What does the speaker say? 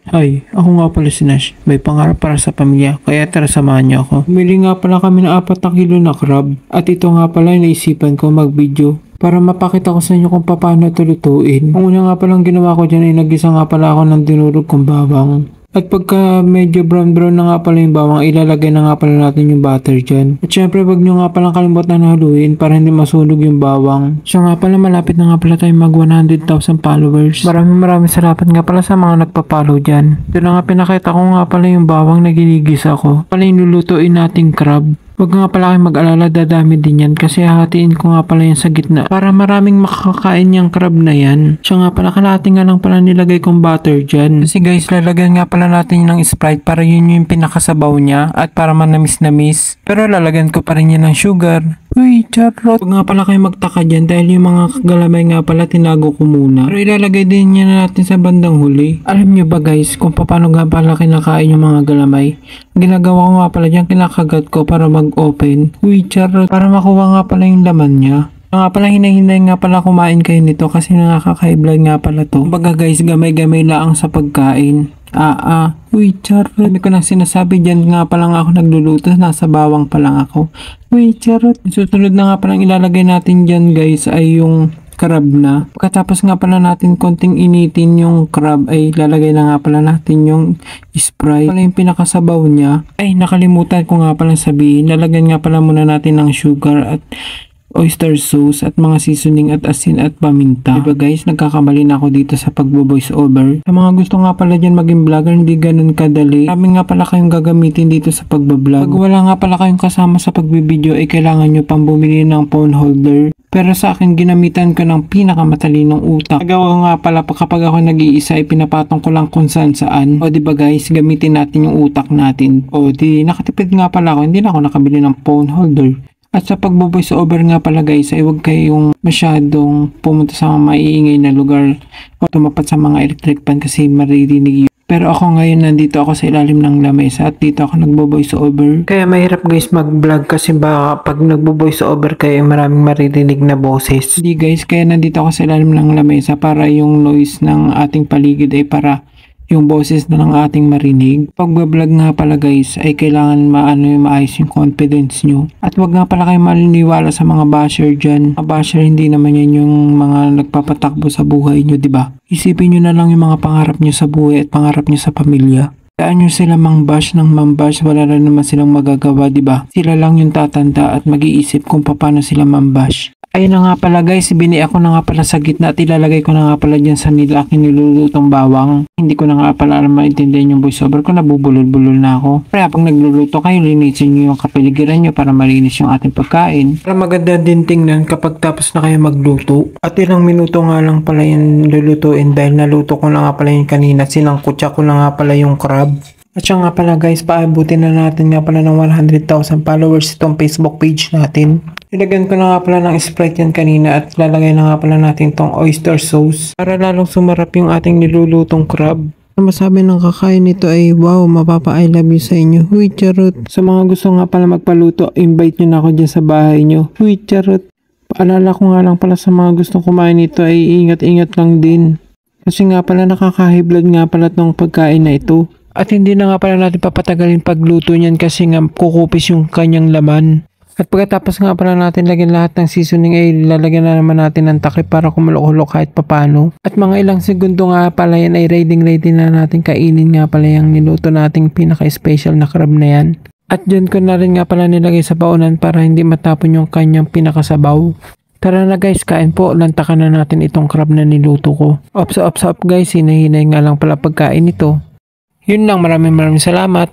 Hi, ako nga pala si Nash. May pangarap para sa pamilya, kaya tara samahan niyo ako. Bumili nga pala kami ng 4 na kilo na crab. At ito nga pala naisipan ko mag-video para mapakita ko sa inyo kung paano ito lutuin. Ang una nga palang ginawa ko dyan ay nagisa nga pala ako ng dinurog kong bawang. At pagka medyo brown na nga pala yung bawang, ilalagay na nga pala natin yung butter dyan. At syempre wag nyo nga palang kalimutan na haluin para hindi masunog yung bawang. So nga pala malapit na nga pala tayo mag 100,000 followers. Maraming salamat nga pala sa mga nagpa-follow dyan. Ito na nga pinakita ko nga pala yung bawang na ginigisa ko. Pala yung lulutuin nating crab. Huwag nga pala kayong mag-alala, dadami din yan kasi hahatiin ko nga pala yan sa gitna para maraming makakain yung crab na yan. Siya nga pala kalahati nga lang pala nilagay kong butter dyan. Kasi guys, lalagyan nga pala natin ng Sprite para yun yung pinakasabaw niya at para manamis-namis. Pero lalagyan ko pa rin yan ng sugar. Uy, charot. Huwag nga pala kayo magtaka dyan dahil yung mga galamay nga pala tinago ko muna. Pero ilalagay din yan natin sa bandang huli. Alam nyo ba guys kung paano nga pala kinakain yung mga galamay? Ang ginagawa ko nga pala dyan, kinakagat ko para mag-open. Uy, charot. Para makuha nga pala yung laman niya. Nga pala hinay-hinay nga pala kumain kayo nito kasi nakaka-high blood nga pala to. Baga guys, gamay-gamay lang sa pagkain. Uy, charot. Hindi ko na sinasabi dyan nga palang ako nagluluto. Nasa bawang pa lang ako. Uy, charot. Susunod na nga palang ilalagay natin dyan guys ay yung crab na. Pagkatapos nga pala natin konting initin yung crab ay lalagay na nga pala natin yung Sprite. Pala yung pinakasabaw niya. Ay, nakalimutan ko nga palang sabihin. Lalagyan nga pala muna natin ng sugar at oyster sauce at mga seasoning at asin at paminta. Diba guys, nagkakamali na ako dito sa pagbo-voice over. Sa mga gusto nga pala dyan maging vlogger, hindi ganun kadali. Marami nga pala kayong gagamitin dito sa pagbablog. Pag wala nga pala kayong kasama sa pagbibideo, ay kailangan nyo pang bumili ng phone holder. Pero sa akin, ginamitan ko ng pinakamatalinong utak. Nagawa nga pala kapag ako nag-iisa, ay pinapatong ko lang kung saan. O diba guys, gamitin natin yung utak natin. O di, nakatipid nga pala ako, hindi na ako nakabili ng phone holder. At sa pagbo-voice over nga pala guys ay huwag kayong masyadong pumunta sa mga maiingay na lugar o tumapat sa mga electric fan kasi maririnig yun. Pero ako ngayon nandito ako sa ilalim ng lamesa at dito ako nagbo-voice over. Kaya mahirap guys mag-vlog kasi baka pag nagbo-voice over kayo maraming maririnig na boses. Hindi guys, kaya nandito ako sa ilalim ng lamesa para yung noise ng ating paligid ay para yung boses na ng ating marinig. Pag-vlog nga pala guys ay kailangan maayos yung confidence nyo. At wag nga pala kayo maliniwala sa mga basher dyan. Mga basher hindi naman yan yung mga nagpapatakbo sa buhay nyo, diba? Isipin nyo na lang yung mga pangarap nyo sa buhay at pangarap nyo sa pamilya. Kayaan nyo sila mang-bash ng mang-bash, wala na naman silang magagawa, diba? Sila lang yung tatanda at mag-iisip kung paano sila mang-bash. Ayun na nga pala guys, bini ako na nga pala sa gitna at ilalagay ko na nga pala dyan sa aking nilulutong bawang. Hindi ko na nga pala alam maintindihan yung voiceover ko, nabubulol-bulol na ako. Kaya pag nagluluto kayo, linisin nyo yung kapaligiran nyo para malinis yung ating pagkain. Para maganda din tingnan kapag tapos na kayo magluto. At ilang minuto nga lang pala yung lulutuin dahil naluto ko na nga pala yung kanina. Sinangkutsa ko na nga pala yung crab. At siya nga pala guys, paabutin na natin nga pala ng 100,000 followers itong Facebook page natin. Ilagyan ko na nga pala ng Sprite yan kanina at lalagay na nga pala natin tong oyster sauce para lalong sumarap yung ating nilulutong crab. Ang masabi ng kakain nito ay wow, mapapa-I love you sa inyo. Huy, charot. Sa mga gusto nga pala magpaluto, invite nyo na ako dyan sa bahay nyo. Huy, charot. Paalala ko nga lang pala sa mga gustong kumain nito ay ingat-ingat lang din. Kasi nga pala nakaka-high blood nga pala tong pagkain na ito. At hindi na nga pala natin papatagalin pagluto niyan kasi nga kukupis yung kanyang laman. At pagkatapos nga pala natin lagyan lahat ng seasoning ay lalagyan na naman natin ng takip para kumulok-hulok kahit papano. At mga ilang segundo nga pala yan ay ready na natin kainin nga pala yung niluto nating pinaka-special na crab na yan. At dyan ko na rin nga pala nilagay sa baunan para hindi matapon yung kanyang pinakasabaw. Tara na guys, kain po. Lantakan na natin itong crab na niluto ko. Ops guys, hinahinay nga lang pala pagkain ito. Yun lang, maraming salamat.